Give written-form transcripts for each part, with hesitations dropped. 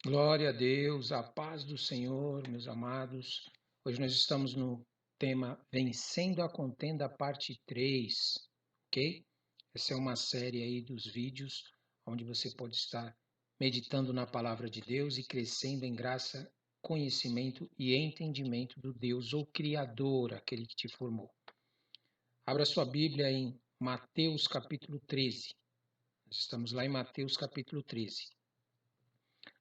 Glória a Deus, a paz do Senhor, meus amados. Hoje nós estamos no tema Vencendo a Contenda, parte 3, ok? Essa é uma série aí dos vídeos onde você pode estar meditando na palavra de Deus e crescendo em graça, conhecimento e entendimento do Deus ou Criador, aquele que te formou. Abra sua Bíblia em Mateus capítulo 13. Nós estamos lá em Mateus capítulo 13.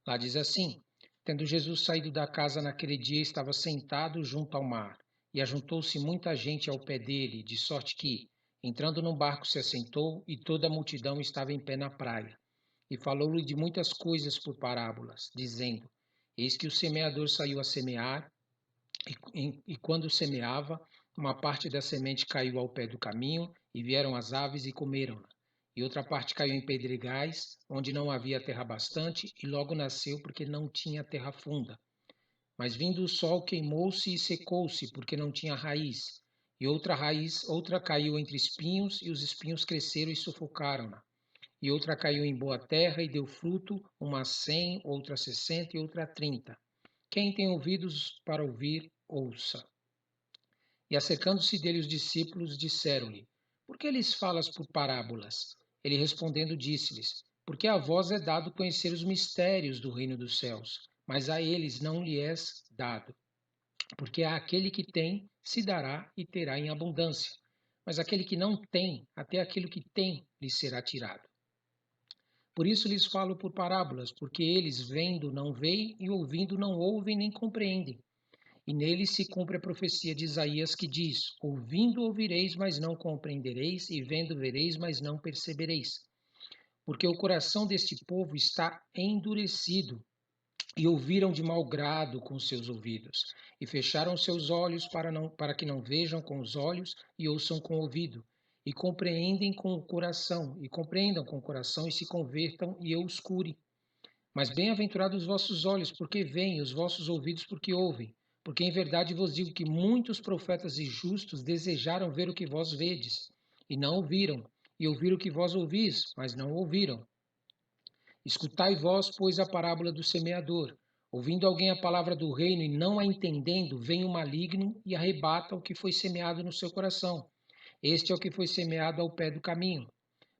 Lá diz assim: Tendo Jesus saído da casa naquele dia, estava sentado junto ao mar, e ajuntou-se muita gente ao pé dele, de sorte que, entrando num barco, se assentou, e toda a multidão estava em pé na praia. E falou-lhe de muitas coisas por parábolas, dizendo: Eis que o semeador saiu a semear, e quando semeava, uma parte da semente caiu ao pé do caminho, e vieram as aves e comeram-na. E outra parte caiu em pedregais, onde não havia terra bastante, e logo nasceu, porque não tinha terra funda. Mas vindo o sol, queimou-se e secou-se, porque não tinha raiz. E outra caiu entre espinhos, e os espinhos cresceram e sufocaram-na. E outra caiu em boa terra e deu fruto, uma 100, outra 60 e outra 30. Quem tem ouvidos para ouvir, ouça. E acercando-se dele os discípulos, disseram-lhe: Por que lhes falas por parábolas? Ele respondendo disse-lhes: Porque a vós é dado conhecer os mistérios do reino dos céus, mas a eles não lhe é dado. Porque àquele que tem, se dará e terá em abundância. Mas aquele que não tem, até aquilo que tem lhe será tirado. Por isso lhes falo por parábolas, porque eles vendo não veem e ouvindo não ouvem nem compreendem. E nele se cumpre a profecia de Isaías que diz: Ouvindo ouvireis, mas não compreendereis, e vendo vereis, mas não percebereis. Porque o coração deste povo está endurecido, e ouviram de mau grado com seus ouvidos, e fecharam seus olhos para que não vejam com os olhos e ouçam com o ouvido, e compreendem com o coração, e compreendam com o coração e se convertam e eu os cure. Mas bem-aventurados os vossos olhos, porque veem, os vossos ouvidos, porque ouvem. Porque em verdade vos digo que muitos profetas e justos desejaram ver o que vós vedes, e não ouviram, e ouvir o que vós ouvis, mas não ouviram. Escutai vós, pois, a parábola do semeador. Ouvindo alguém a palavra do reino e não a entendendo, vem o maligno e arrebata o que foi semeado no seu coração. Este é o que foi semeado ao pé do caminho.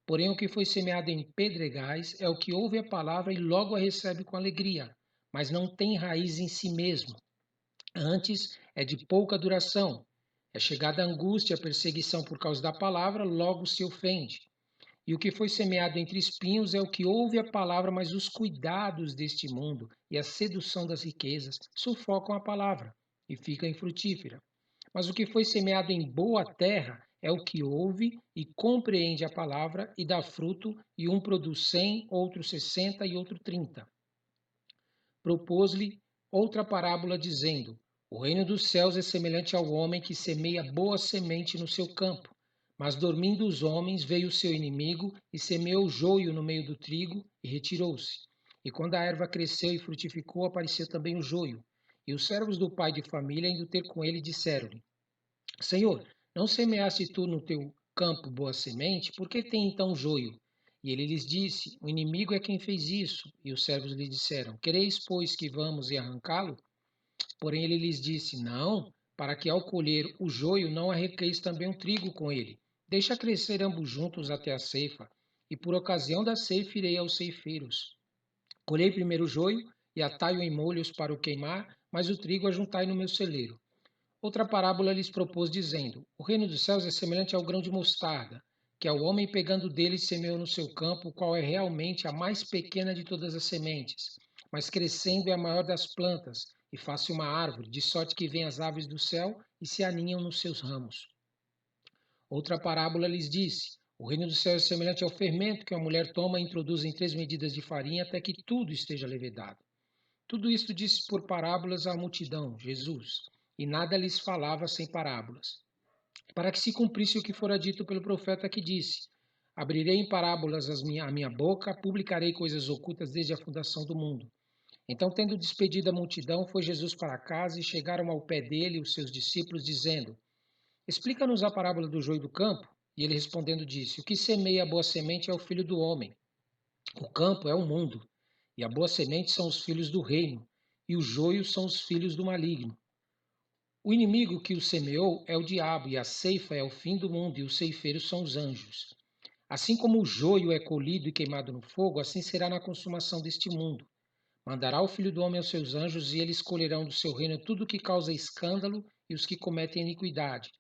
Porém, o que foi semeado em pedregais é o que ouve a palavra e logo a recebe com alegria, mas não tem raiz em si mesmo. Antes é de pouca duração. É chegada a angústia, a perseguição por causa da palavra, logo se ofende. E o que foi semeado entre espinhos é o que ouve a palavra, mas os cuidados deste mundo e a sedução das riquezas sufocam a palavra e fica infrutífera. Mas o que foi semeado em boa terra é o que ouve e compreende a palavra e dá fruto, e um produz 100, outro 60 e outro 30. Propôs-lhe outra parábola, dizendo: O reino dos céus é semelhante ao homem que semeia boa semente no seu campo. Mas dormindo os homens, veio o seu inimigo e semeou joio no meio do trigo e retirou-se. E quando a erva cresceu e frutificou, apareceu também o joio. E os servos do pai de família, indo ter com ele, disseram-lhe: Senhor, não semeaste tu no teu campo boa semente? Por que tem então joio? E ele lhes disse: O inimigo é quem fez isso. E os servos lhe disseram: Quereis, pois, que vamos e arrancá-lo? Porém ele lhes disse: Não, para que ao colher o joio não arrequeis também o trigo com ele. Deixa crescer ambos juntos até a ceifa, e por ocasião da ceifa irei aos ceifeiros. Colhei primeiro o joio e atai-o em molhos para o queimar, mas o trigo ajuntai no meu celeiro. Outra parábola lhes propôs, dizendo: O reino dos céus é semelhante ao grão de mostarda, que ao homem pegando dele semeou no seu campo, o qual é realmente a mais pequena de todas as sementes, mas crescendo é a maior das plantas, e faz-se uma árvore, de sorte que vêm as aves do céu e se aninham nos seus ramos. Outra parábola lhes disse: O reino dos céus é semelhante ao fermento que a mulher toma e introduz em 3 medidas de farinha até que tudo esteja levedado. Tudo isto disse por parábolas à multidão, Jesus, e nada lhes falava sem parábolas, para que se cumprisse o que fora dito pelo profeta que disse: Abrirei em parábolas a minha boca, publicarei coisas ocultas desde a fundação do mundo. Então, tendo despedido a multidão, foi Jesus para casa e chegaram ao pé dele os seus discípulos, dizendo: Explica-nos a parábola do joio do campo. E ele respondendo disse: O que semeia a boa semente é o filho do homem. O campo é o mundo. E a boa semente são os filhos do reino, e o joio são os filhos do maligno. O inimigo que o semeou é o diabo, e a ceifa é o fim do mundo, e os ceifeiros são os anjos. Assim como o joio é colhido e queimado no fogo, assim será na consumação deste mundo. Mandará o Filho do Homem aos seus anjos, e eles colherão do seu reino tudo o que causa escândalo e os que cometem iniquidade.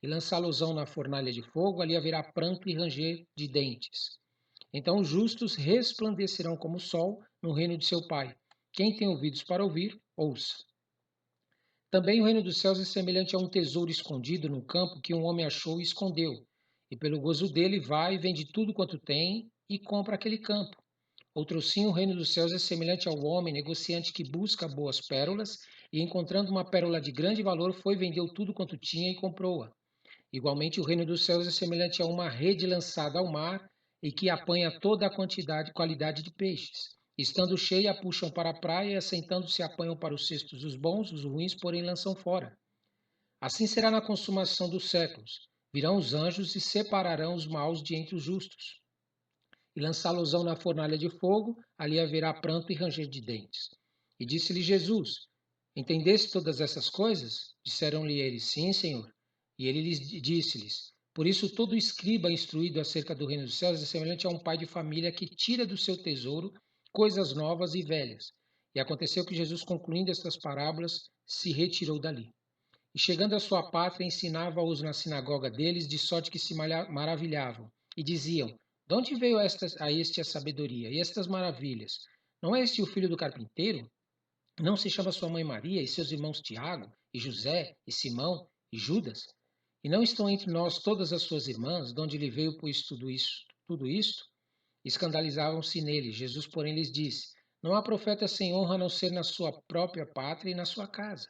E lançá-los-ão na fornalha de fogo, ali haverá pranto e ranger de dentes. Então os justos resplandecerão como o sol no reino de seu Pai. Quem tem ouvidos para ouvir, ouça. Também o reino dos céus é semelhante a um tesouro escondido no campo que um homem achou e escondeu. E pelo gozo dele vai e vende tudo quanto tem e compra aquele campo. Outrosim, o reino dos céus é semelhante ao homem negociante que busca boas pérolas e, encontrando uma pérola de grande valor, foi, vendeu tudo quanto tinha e comprou-a. Igualmente, o reino dos céus é semelhante a uma rede lançada ao mar e que apanha toda a qualidade de peixes. Estando cheia, a puxam para a praia e, assentando-se, apanham para os cestos os bons, os ruins, porém, lançam fora. Assim será na consumação dos séculos. Virão os anjos e separarão os maus de entre os justos e lançá-los-ão na fornalha de fogo, ali haverá pranto e ranger de dentes. E disse-lhe Jesus: Entendeste todas essas coisas? Disseram-lhe eles: Sim, Senhor. E ele lhes disse-lhes: Por isso todo escriba instruído acerca do reino dos céus é semelhante a um pai de família que tira do seu tesouro coisas novas e velhas. E aconteceu que Jesus, concluindo estas parábolas, se retirou dali. E chegando à sua pátria, ensinava-os na sinagoga deles, de sorte que se maravilhavam. E diziam: De onde veio a este a sabedoria e estas maravilhas? Não é este o filho do carpinteiro? Não se chama sua mãe Maria e seus irmãos Tiago, e José, e Simão, e Judas? E não estão entre nós todas as suas irmãs? De onde lhe veio, pois, tudo isto? Escandalizavam-se nele. Jesus, porém, lhes disse: Não há profeta sem honra a não ser na sua própria pátria e na sua casa.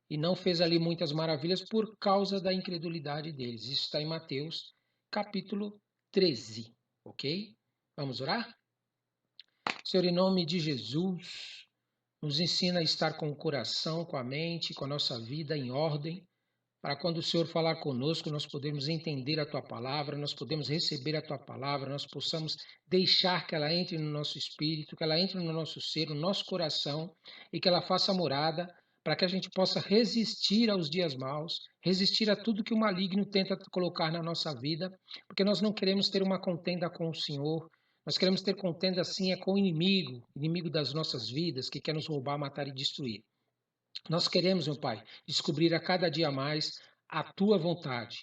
E não fez ali muitas maravilhas por causa da incredulidade deles. Isso está em Mateus, capítulo 13, ok? Vamos orar? Senhor, em nome de Jesus, nos ensina a estar com o coração, com a mente, com a nossa vida em ordem, para quando o Senhor falar conosco, nós podemos entender a Tua palavra, nós podemos receber a Tua palavra, nós possamos deixar que ela entre no nosso espírito, que ela entre no nosso ser, no nosso coração, e que ela faça morada, para que a gente possa resistir aos dias maus, resistir a tudo que o maligno tenta colocar na nossa vida, porque nós não queremos ter uma contenda com o Senhor, nós queremos ter contenda sim é com o inimigo, inimigo das nossas vidas, que quer nos roubar, matar e destruir. Nós queremos, meu Pai, descobrir a cada dia mais a Tua vontade,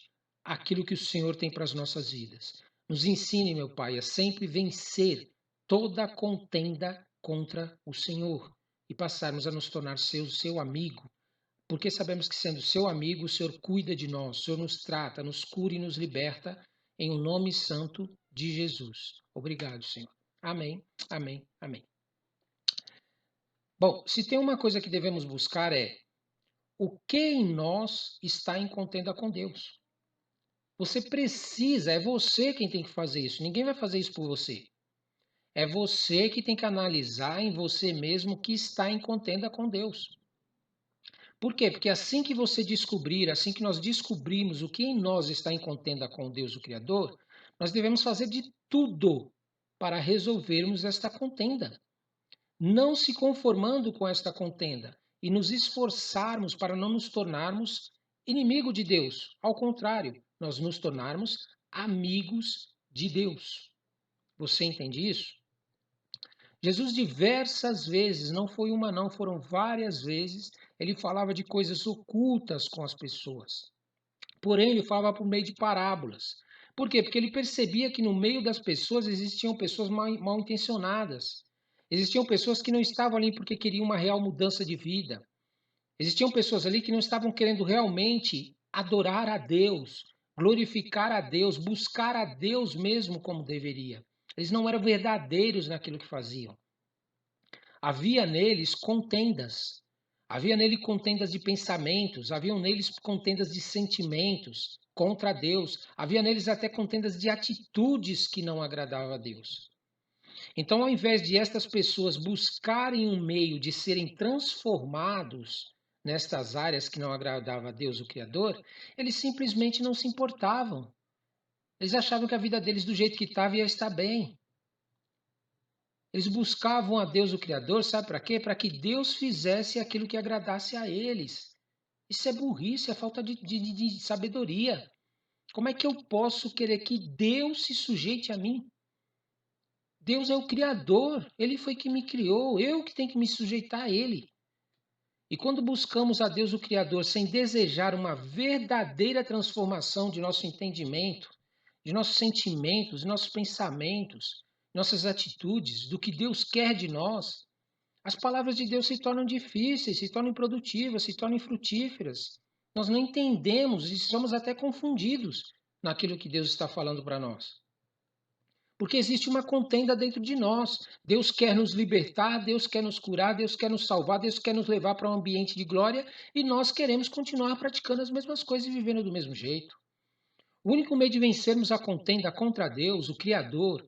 aquilo que o Senhor tem para as nossas vidas. Nos ensine, meu Pai, a sempre vencer toda contenda contra o Senhor e passarmos a nos tornar seu amigo, porque sabemos que, sendo seu amigo, o Senhor cuida de nós, o Senhor nos trata, nos cura e nos liberta, em o nome santo de Jesus. Obrigado, Senhor. Amém, amém, amém. Bom, se tem uma coisa que devemos buscar é o que em nós está em contenda com Deus. Você precisa, é você quem tem que fazer isso. Ninguém vai fazer isso por você. É você que tem que analisar em você mesmo que está em contenda com Deus. Por quê? Porque assim que você descobrir, assim que nós descobrimos o que em nós está em contenda com Deus, o Criador, nós devemos fazer de tudo para resolvermos esta contenda, não se conformando com esta contenda e nos esforçarmos para não nos tornarmos inimigo de Deus. Ao contrário, nós nos tornarmos amigos de Deus. Você entende isso? Jesus diversas vezes, não foi uma não, foram várias vezes, ele falava de coisas ocultas com as pessoas. Porém, ele falava por meio de parábolas. Por quê? Porque ele percebia que no meio das pessoas existiam pessoas mal intencionadas. Existiam pessoas que não estavam ali porque queriam uma real mudança de vida. Existiam pessoas ali que não estavam querendo realmente adorar a Deus, glorificar a Deus, buscar a Deus mesmo como deveria. Eles não eram verdadeiros naquilo que faziam. Havia neles contendas. Havia nele contendas de pensamentos, haviam neles contendas de sentimentos contra Deus, havia neles até contendas de atitudes que não agradavam a Deus. Então, ao invés de estas pessoas buscarem um meio de serem transformados nestas áreas que não agradavam a Deus, o Criador, eles simplesmente não se importavam. Eles achavam que a vida deles, do jeito que estava, ia estar bem. Eles buscavam a Deus, o Criador, sabe para quê? Para que Deus fizesse aquilo que agradasse a eles. Isso é burrice, é falta de sabedoria. Como é que eu posso querer que Deus se sujeite a mim? Deus é o Criador, Ele foi que me criou, eu que tenho que me sujeitar a Ele. E quando buscamos a Deus, o Criador, sem desejar uma verdadeira transformação de nosso entendimento, de nossos sentimentos, de nossos pensamentos, nossas atitudes, do que Deus quer de nós, as palavras de Deus se tornam difíceis, se tornam improdutivas, se tornam infrutíferas. Nós não entendemos e somos até confundidos naquilo que Deus está falando para nós. Porque existe uma contenda dentro de nós. Deus quer nos libertar, Deus quer nos curar, Deus quer nos salvar, Deus quer nos levar para um ambiente de glória e nós queremos continuar praticando as mesmas coisas e vivendo do mesmo jeito. O único meio de vencermos a contenda contra Deus, o Criador,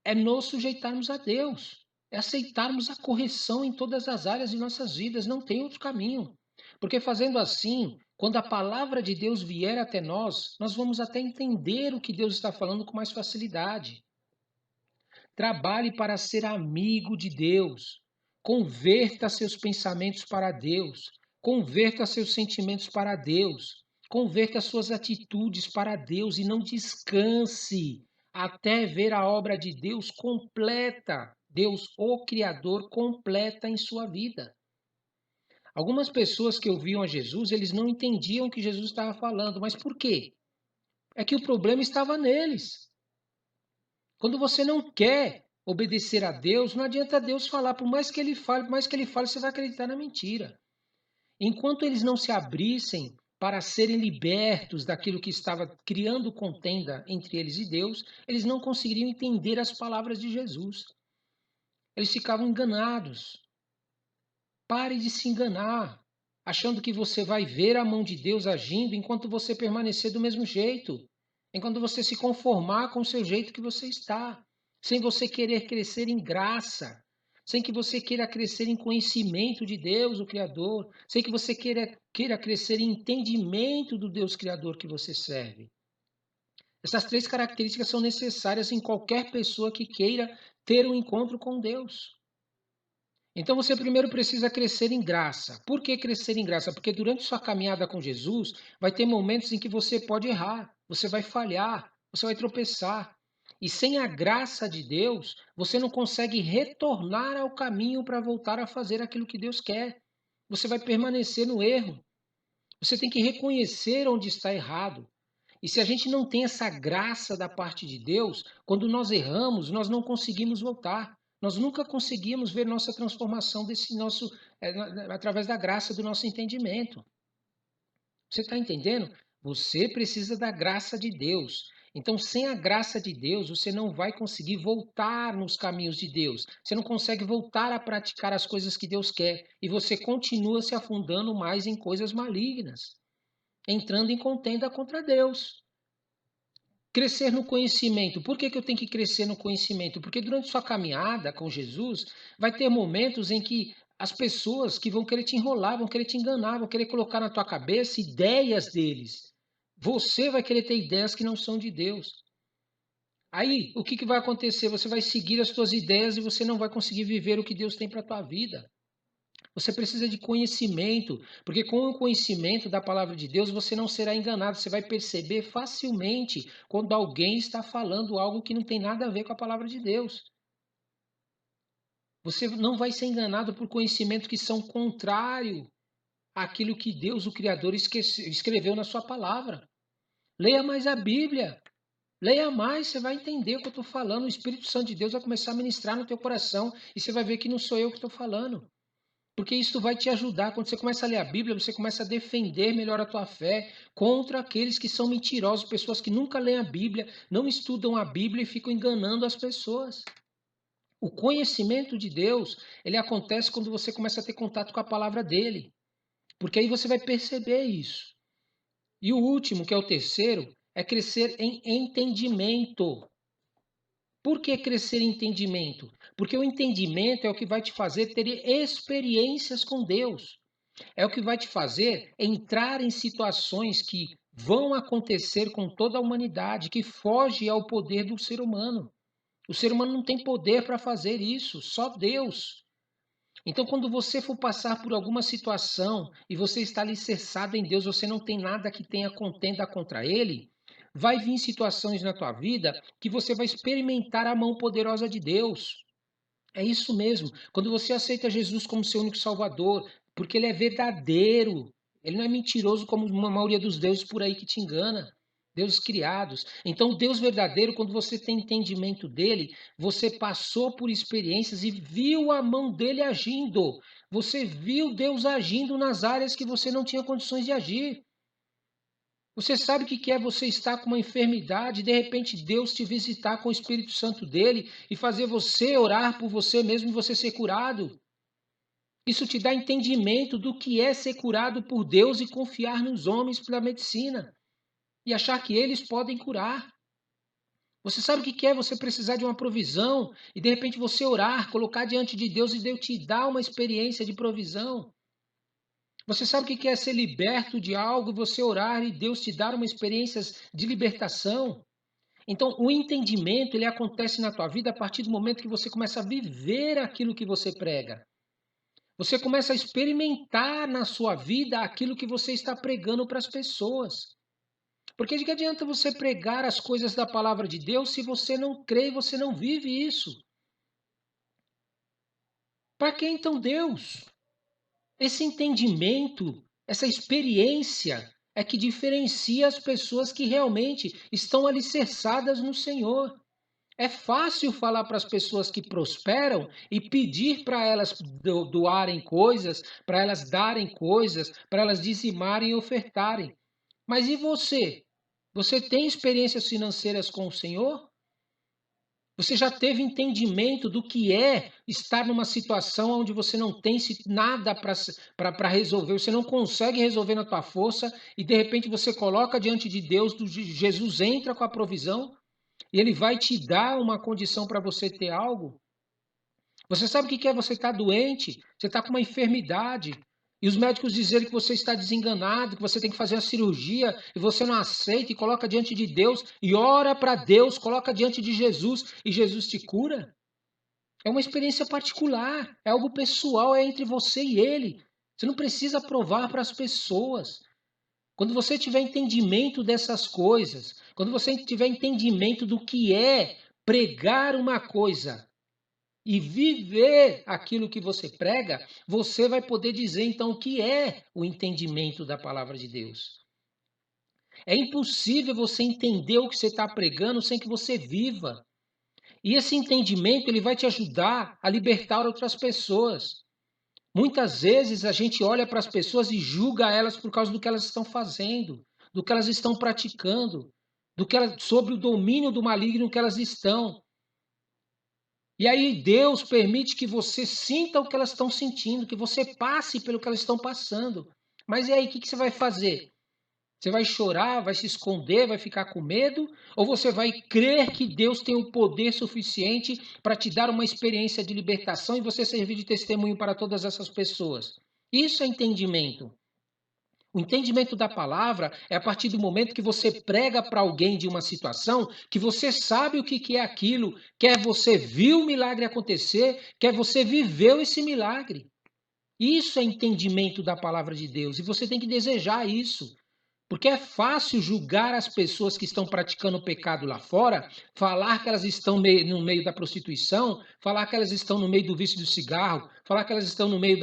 é nos sujeitarmos a Deus, é aceitarmos a correção em todas as áreas de nossas vidas, não tem outro caminho. Porque fazendo assim, quando a palavra de Deus vier até nós, nós vamos até entender o que Deus está falando com mais facilidade. Trabalhe para ser amigo de Deus. Converta seus pensamentos para Deus. Converta seus sentimentos para Deus. Converta suas atitudes para Deus e não descanse até ver a obra de Deus completa. Deus, o Criador, completa em sua vida. Algumas pessoas que ouviam a Jesus, eles não entendiam o que Jesus estava falando. Mas por quê? É que o problema estava neles. Quando você não quer obedecer a Deus, não adianta Deus falar, por mais que ele fale, você vai acreditar na mentira. Enquanto eles não se abrissem para serem libertos daquilo que estava criando contenda entre eles e Deus, eles não conseguiriam entender as palavras de Jesus. Eles ficavam enganados. Pare de se enganar, achando que você vai ver a mão de Deus agindo enquanto você permanecer do mesmo jeito, enquanto você se conformar com o seu jeito que você está, sem você querer crescer em graça, sem que você queira crescer em conhecimento de Deus, o Criador, sem que você queira crescer em entendimento do Deus Criador que você serve. Essas três características são necessárias em qualquer pessoa que queira ter um encontro com Deus. Então você primeiro precisa crescer em graça. Por que crescer em graça? Porque durante sua caminhada com Jesus, vai ter momentos em que você pode errar, você vai falhar, você vai tropeçar. E sem a graça de Deus, você não consegue retornar ao caminho para voltar a fazer aquilo que Deus quer. Você vai permanecer no erro. Você tem que reconhecer onde está errado. E se a gente não tem essa graça da parte de Deus, quando nós erramos, nós não conseguimos voltar. Nós nunca conseguimos ver nossa transformação desse nosso através da graça do nosso entendimento. Você está entendendo? Você precisa da graça de Deus. Então, sem a graça de Deus, você não vai conseguir voltar nos caminhos de Deus. Você não consegue voltar a praticar as coisas que Deus quer. E você continua se afundando mais em coisas malignas, entrando em contenda contra Deus. Crescer no conhecimento. Por que eu tenho que crescer no conhecimento? Porque durante sua caminhada com Jesus, vai ter momentos em que as pessoas que vão querer te enrolar, vão querer te enganar, vão querer colocar na tua cabeça ideias deles. Você vai querer ter ideias que não são de Deus. Aí, o que vai acontecer? Você vai seguir as suas ideias e você não vai conseguir viver o que Deus tem para a tua vida. Você precisa de conhecimento, porque com o conhecimento da palavra de Deus você não será enganado. Você vai perceber facilmente quando alguém está falando algo que não tem nada a ver com a palavra de Deus. Você não vai ser enganado por conhecimentos que são contrário àquilo que Deus, o Criador, escreveu na sua palavra. Leia mais a Bíblia. Leia mais, você vai entender o que eu estou falando. O Espírito Santo de Deus vai começar a ministrar no teu coração e você vai ver que não sou eu que estou falando. Porque isso vai te ajudar. Quando você começa a ler a Bíblia, você começa a defender melhor a tua fé contra aqueles que são mentirosos, pessoas que nunca leem a Bíblia, não estudam a Bíblia e ficam enganando as pessoas. O conhecimento de Deus, ele acontece quando você começa a ter contato com a palavra dele. Porque aí você vai perceber isso. E o último, que é o terceiro, é crescer em entendimento. Por que crescer em entendimento? Porque o entendimento é o que vai te fazer ter experiências com Deus. É o que vai te fazer entrar em situações que vão acontecer com toda a humanidade, que foge ao poder do ser humano. O ser humano não tem poder para fazer isso, só Deus. Então, quando você for passar por alguma situação e você está alicerçado em Deus, você não tem nada que tenha contenda contra Ele, vai vir situações na tua vida que você vai experimentar a mão poderosa de Deus. É isso mesmo. Quando você aceita Jesus como seu único Salvador, porque Ele é verdadeiro, Ele não é mentiroso como a maioria dos deuses por aí que te engana. Deuses criados. Então, o Deus verdadeiro, quando você tem entendimento dele, você passou por experiências e viu a mão dele agindo. Você viu Deus agindo nas áreas que você não tinha condições de agir. Você sabe o que é você estar com uma enfermidade e de repente Deus te visitar com o Espírito Santo dele e fazer você orar por você mesmo e você ser curado? Isso te dá entendimento do que é ser curado por Deus e confiar nos homens pela medicina e achar que eles podem curar. Você sabe o que é você precisar de uma provisão e de repente você orar, colocar diante de Deus e Deus te dá uma experiência de provisão. Você sabe o que é ser liberto de algo, você orar e Deus te dar uma experiência de libertação. Então, o entendimento, ele acontece na tua vida a partir do momento que você começa a viver aquilo que você prega. Você começa a experimentar na sua vida aquilo que você está pregando para as pessoas. Porque de que adianta você pregar as coisas da palavra de Deus se você não crê e você não vive isso? Para que então Deus? Esse entendimento, essa experiência é que diferencia as pessoas que realmente estão alicerçadas no Senhor. É fácil falar para as pessoas que prosperam e pedir para elas doarem coisas, para elas darem coisas, para elas dizimarem e ofertarem. Mas e você? Você tem experiências financeiras com o Senhor? Você já teve entendimento do que é estar numa situação onde você não tem nada para resolver, você não consegue resolver na tua força e de repente você coloca diante de Deus, Jesus entra com a provisão e ele vai te dar uma condição para você ter algo? Você sabe o que é você estar doente? Você está com uma enfermidade. E os médicos dizerem que você está desenganado, que você tem que fazer a cirurgia, e você não aceita e coloca diante de Deus, e ora para Deus, coloca diante de Jesus, e Jesus te cura? É uma experiência particular, é algo pessoal, é entre você e Ele. Você não precisa provar para as pessoas. Quando você tiver entendimento dessas coisas, quando você tiver entendimento do que é pregar uma coisa e viver aquilo que você prega, você vai poder dizer então o que é o entendimento da palavra de Deus. É impossível você entender o que você está pregando sem que você viva. E esse entendimento ele vai te ajudar a libertar outras pessoas. Muitas vezes a gente olha para as pessoas e julga elas por causa do que elas estão fazendo, do que elas estão praticando, sobre o domínio do maligno que elas estão. E aí Deus permite que você sinta o que elas estão sentindo, que você passe pelo que elas estão passando. Mas e aí, o que você vai fazer? Você vai chorar, vai se esconder, vai ficar com medo? Ou você vai crer que Deus tem o poder suficiente para te dar uma experiência de libertação e você servir de testemunho para todas essas pessoas? Isso é entendimento. O entendimento da palavra é a partir do momento que você prega para alguém de uma situação que você sabe o que é aquilo, quer você viu o milagre acontecer, quer você viveu esse milagre. Isso é entendimento da palavra de Deus e você tem que desejar isso. Porque é fácil julgar as pessoas que estão praticando o pecado lá fora, falar que elas estão no meio da prostituição, falar que elas estão no meio do vício do cigarro, falar que elas estão no meio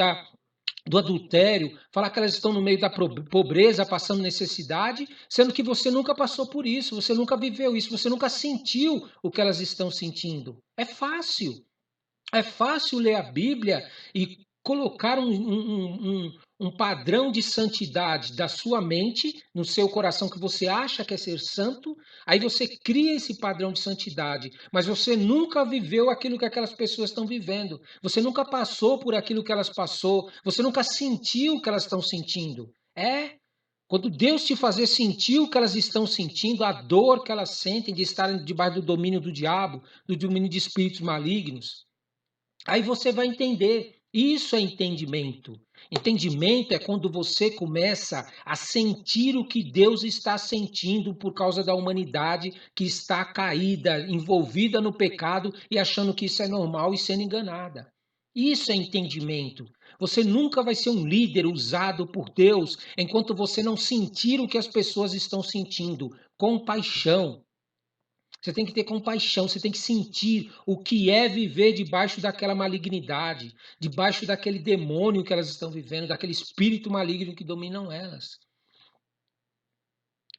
do adultério, falar que elas estão no meio da pobreza, passando necessidade, sendo que você nunca passou por isso, você nunca viveu isso, você nunca sentiu o que elas estão sentindo. É fácil. É fácil ler a Bíblia e colocar um padrão de santidade da sua mente, no seu coração, que você acha que é ser santo, aí você cria esse padrão de santidade, mas você nunca viveu aquilo que aquelas pessoas estão vivendo, você nunca passou por aquilo que elas passou, você nunca sentiu o que elas estão sentindo. Quando Deus te fazer sentir o que elas estão sentindo, a dor que elas sentem de estarem debaixo do domínio do diabo, do domínio de espíritos malignos, aí você vai entender. Isso é entendimento. Entendimento é quando você começa a sentir o que Deus está sentindo por causa da humanidade que está caída, envolvida no pecado e achando que isso é normal e sendo enganada. Isso é entendimento. Você nunca vai ser um líder usado por Deus enquanto você não sentir o que as pessoas estão sentindo. Compaixão. Você tem que ter compaixão, você tem que sentir o que é viver debaixo daquela malignidade, debaixo daquele demônio que elas estão vivendo, daquele espírito maligno que dominam elas.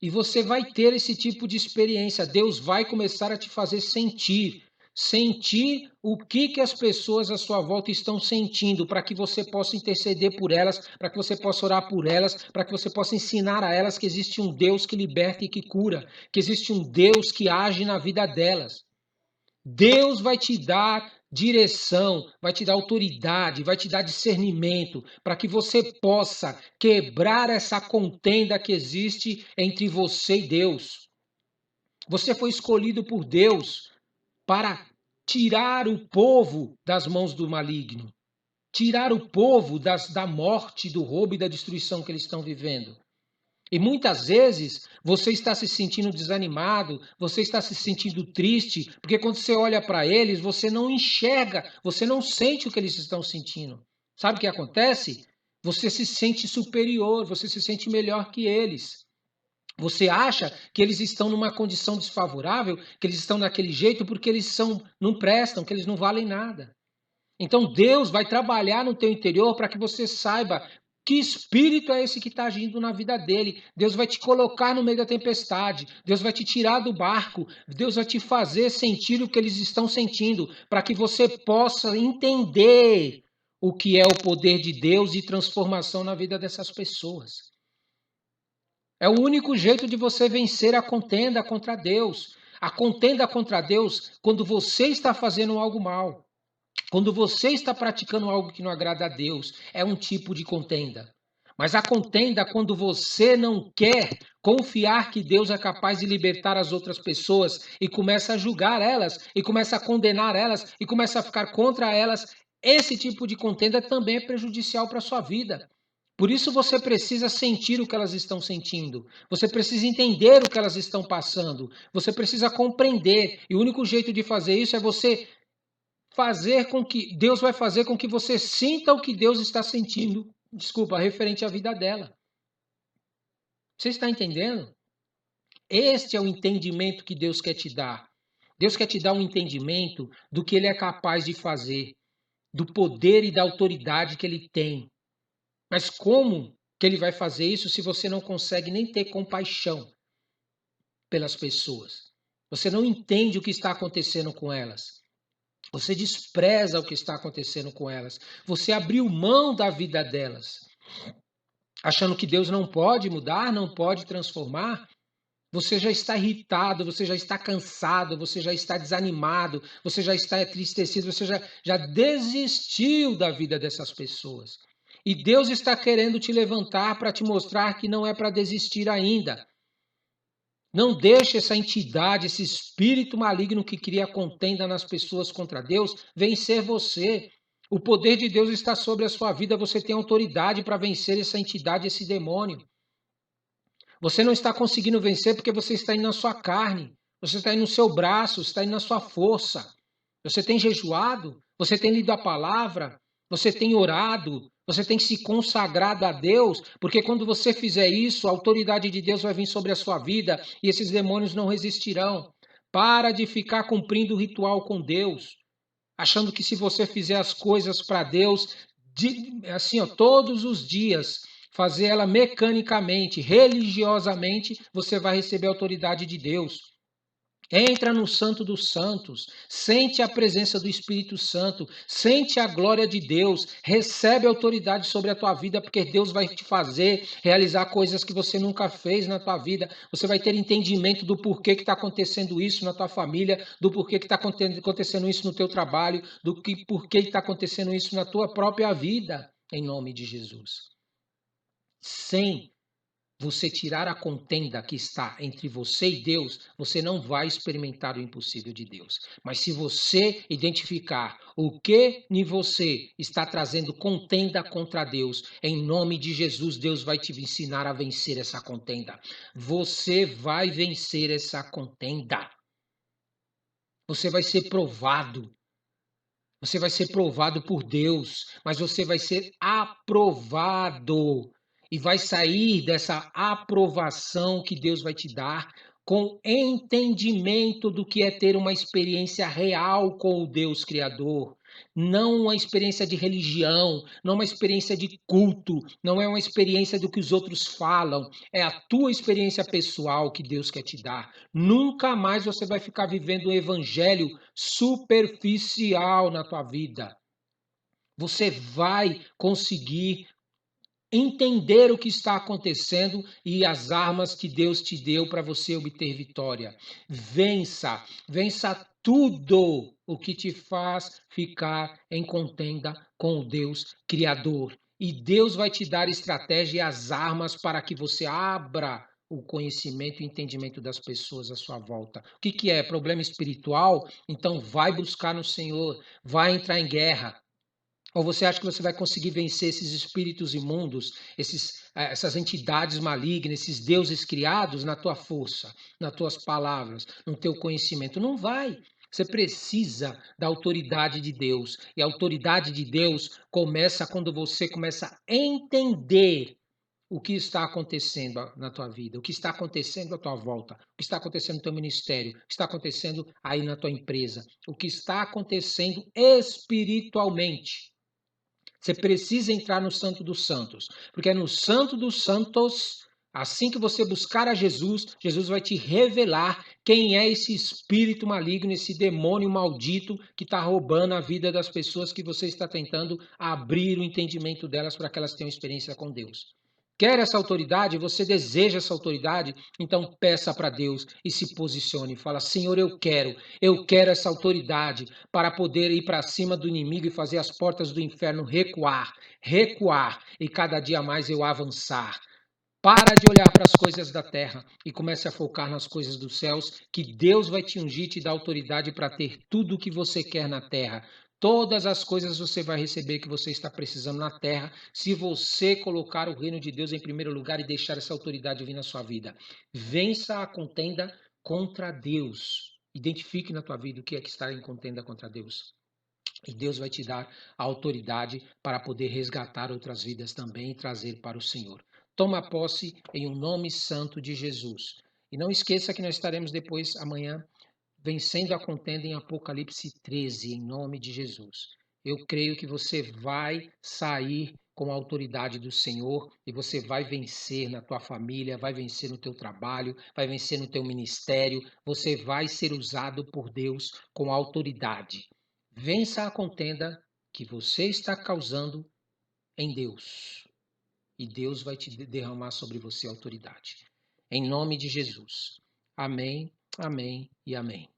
E você vai ter esse tipo de experiência. Deus vai começar a te fazer sentir. Sentir o que as pessoas à sua volta estão sentindo, para que você possa interceder por elas, para que você possa orar por elas, para que você possa ensinar a elas que existe um Deus que liberta e que cura, que existe um Deus que age na vida delas. Deus vai te dar direção, vai te dar autoridade, vai te dar discernimento para que você possa quebrar essa contenda que existe entre você e Deus. Você foi escolhido por Deus para tirar o povo das mãos do maligno, tirar o povo da morte, do roubo e da destruição que eles estão vivendo. E muitas vezes você está se sentindo desanimado, você está se sentindo triste, porque quando você olha para eles, você não enxerga, você não sente o que eles estão sentindo. Sabe o que acontece? Você se sente superior, você se sente melhor que eles. Você acha que eles estão numa condição desfavorável, que eles estão daquele jeito porque não prestam, que eles não valem nada. Então Deus vai trabalhar no teu interior para que você saiba que espírito é esse que está agindo na vida dele. Deus vai te colocar no meio da tempestade. Deus vai te tirar do barco. Deus vai te fazer sentir o que eles estão sentindo, para que você possa entender o que é o poder de Deus e transformação na vida dessas pessoas. É o único jeito de você vencer a contenda contra Deus. A contenda contra Deus quando você está fazendo algo mal. Quando você está praticando algo que não agrada a Deus, é um tipo de contenda. Mas a contenda quando você não quer confiar que Deus é capaz de libertar as outras pessoas e começa a julgar elas, e começa a condenar elas, e começa a ficar contra elas, esse tipo de contenda também é prejudicial para a sua vida. Por isso você precisa sentir o que elas estão sentindo. Você precisa entender o que elas estão passando. Você precisa compreender. E o único jeito de fazer isso é você fazer com que Deus vai fazer com que você sinta o que Deus está sentindo, desculpa, referente à vida dela. Você está entendendo? Este é o entendimento que Deus quer te dar. Deus quer te dar um entendimento do que ele é capaz de fazer, do poder e da autoridade que ele tem. Mas como que ele vai fazer isso se você não consegue nem ter compaixão pelas pessoas? Você não entende o que está acontecendo com elas. Você despreza o que está acontecendo com elas. Você abriu mão da vida delas, achando que Deus não pode mudar, não pode transformar. Você já está irritado, você já está cansado, você já está desanimado, você já está entristecido, você já desistiu da vida dessas pessoas. E Deus está querendo te levantar para te mostrar que não é para desistir ainda. Não deixe essa entidade, esse espírito maligno que cria contenda nas pessoas contra Deus, vencer você. O poder de Deus está sobre a sua vida, você tem autoridade para vencer essa entidade, esse demônio. Você não está conseguindo vencer porque você está indo na sua carne, você está indo no seu braço, você está indo na sua força. Você tem jejuado, você tem lido a palavra, você tem orado, você tem se consagrado a Deus, porque quando você fizer isso, a autoridade de Deus vai vir sobre a sua vida e esses demônios não resistirão. Para de ficar cumprindo o ritual com Deus, achando que se você fizer as coisas para Deus, assim, ó, todos os dias, fazer ela mecanicamente, religiosamente, você vai receber a autoridade de Deus. Entra no Santo dos Santos, sente a presença do Espírito Santo, sente a glória de Deus, recebe autoridade sobre a tua vida, porque Deus vai te fazer realizar coisas que você nunca fez na tua vida. Você vai ter entendimento do porquê que está acontecendo isso na tua família, do porquê que está acontecendo isso no teu trabalho, porquê que está acontecendo isso na tua própria vida, em nome de Jesus. Sem você tirar a contenda que está entre você e Deus, você não vai experimentar o impossível de Deus. Mas se você identificar o que em você está trazendo contenda contra Deus, em nome de Jesus, Deus vai te ensinar a vencer essa contenda. Você vai vencer essa contenda. Você vai ser provado. Você vai ser provado por Deus, mas você vai ser aprovado e vai sair dessa aprovação que Deus vai te dar com entendimento do que é ter uma experiência real com o Deus Criador. Não uma experiência de religião, não uma experiência de culto, não é uma experiência do que os outros falam, é a tua experiência pessoal que Deus quer te dar. Nunca mais você vai ficar vivendo o evangelho superficial na tua vida. Você vai conseguir entender o que está acontecendo e as armas que Deus te deu para você obter vitória. Vença, vença tudo o que te faz ficar em contenda com o Deus Criador. E Deus vai te dar estratégia e as armas para que você abra o conhecimento e entendimento das pessoas à sua volta. O que é? Problema espiritual? Então vai buscar no Senhor, vai entrar em guerra. Ou você acha que você vai conseguir vencer esses espíritos imundos, essas entidades malignas, esses deuses criados na tua força, nas tuas palavras, no teu conhecimento? Não vai. Você precisa da autoridade de Deus. E a autoridade de Deus começa quando você começa a entender o que está acontecendo na tua vida, o que está acontecendo à tua volta, o que está acontecendo no teu ministério, o que está acontecendo aí na tua empresa, o que está acontecendo espiritualmente. Você precisa entrar no Santo dos Santos, porque é no Santo dos Santos, assim que você buscar a Jesus, Jesus vai te revelar quem é esse espírito maligno, esse demônio maldito que está roubando a vida das pessoas que você está tentando abrir o entendimento delas para que elas tenham experiência com Deus. Quer essa autoridade? Você deseja essa autoridade? Então peça para Deus e se posicione. Fala, Senhor, eu quero essa autoridade para poder ir para cima do inimigo e fazer as portas do inferno recuar, recuar e cada dia mais eu avançar. Para de olhar para as coisas da terra e comece a focar nas coisas dos céus, que Deus vai te ungir e te dar autoridade para ter tudo o que você quer na terra. Todas as coisas você vai receber que você está precisando na terra, se você colocar o reino de Deus em primeiro lugar e deixar essa autoridade vir na sua vida. Vença a contenda contra Deus. Identifique na tua vida o que é que está em contenda contra Deus. E Deus vai te dar a autoridade para poder resgatar outras vidas também e trazer para o Senhor. Toma posse em um nome santo de Jesus. E não esqueça que nós estaremos depois, amanhã, vencendo a contenda em Apocalipse 13, em nome de Jesus. Eu creio que você vai sair com a autoridade do Senhor e você vai vencer na tua família, vai vencer no teu trabalho, vai vencer no teu ministério, você vai ser usado por Deus com autoridade. Vença a contenda que você está causando em Deus. E Deus vai te derramar sobre você autoridade. Em nome de Jesus. Amém, amém e amém.